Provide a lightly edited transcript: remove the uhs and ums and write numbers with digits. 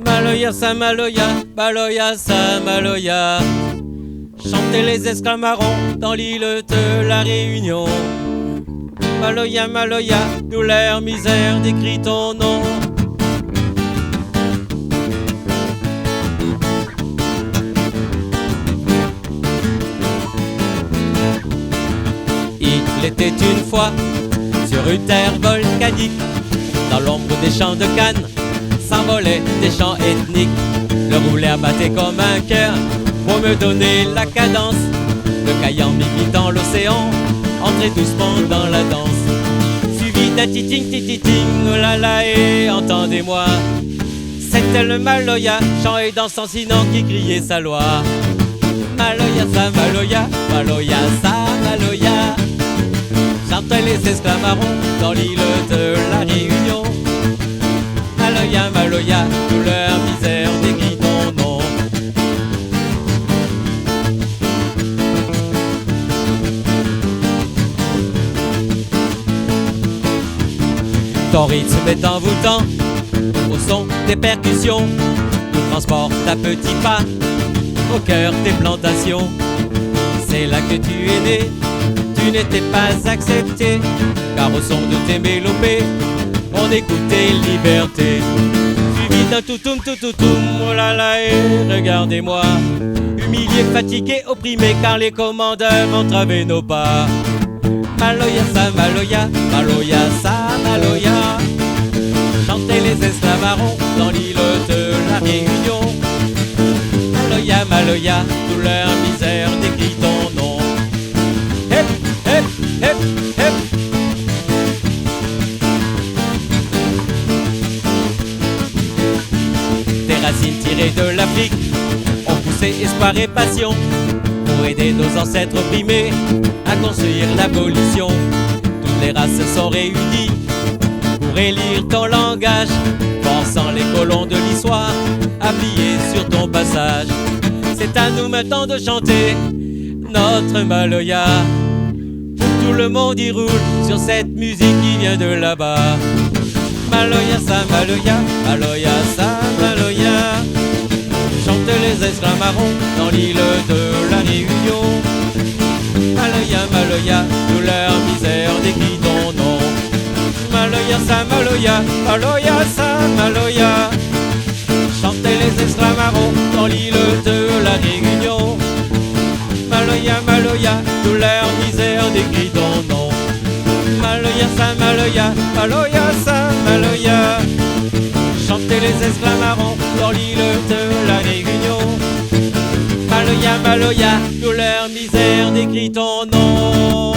Maloya, Samaloya, Maloya, Samaloya. Chantaient les esclaves marrons dans l'île de la Réunion. Maloya, Maloya, douleur, misère, décrit ton nom. Il était une fois sur une terre volcanique, dans l'ombre des champs de canne, s'envolaient des chants ethniques. Le roulaire battait comme un cœur pour me donner la cadence. Le caillant imitant l'océan entrait doucement dans la danse, suivi d'un titing tititing, oh là là, et entendez-moi, c'était le Maloya, chant et dansant sinon qui criait sa loi. Maloya, Samaloya, Maloya, Samaloya. Chantaient les esclaves marrons dans l'île de la Réunion. Maloya, Maloya, douleur, misère, décrit ton nom. Ton rythme est envoûtant, au son des percussions, nous transporte à petits pas au cœur des plantations. C'est là que tu es né, tu n'étais pas accepté, car au son de tes mélopées, on écoutait liberté. Suivi d'un toutoum, toutoum, oh là là, et regardez-moi, humilié, fatigué, opprimé, car les commandeurs entravaient nos pas. Maloya, Samaloya, Maloya, Samaloya. Chantaient les esclaves marrons dans l'île de la Réunion. Maloya, Maloya, douleur, misère, décrit ton nom. Hep, hep, hep, hep. Des racines tirées de l'Afrique ont poussé espoir et passion pour aider nos ancêtres opprimés à construire l'abolition. Toutes les races se sont réunies pour élire ton langage, forçant les colons de l'histoire à plier sur ton passage. C'est à nous maintenant de chanter notre Maloya, pour tout le monde y roule sur cette musique qui vient de là-bas. Maloya, Samaloya, Maloya, Samaloya. Chantent les esclaves marrons dans l'île de la Réunion. Maloya, Maloya, douleur, misère, décrit ton nom. Maloya, Samaloya, Maloya, Samaloya. Chantaient les esclaves marrons dans l'île de la Réunion. Maloya, Maloya, douleur, misère, décrit ton nom. Maloya, Samaloya, Maloya, Samaloya. Chantaient les esclaves marrons dans l'île de la Réunion. Maloya, Maloya, douleur, misère, décrit ton nom.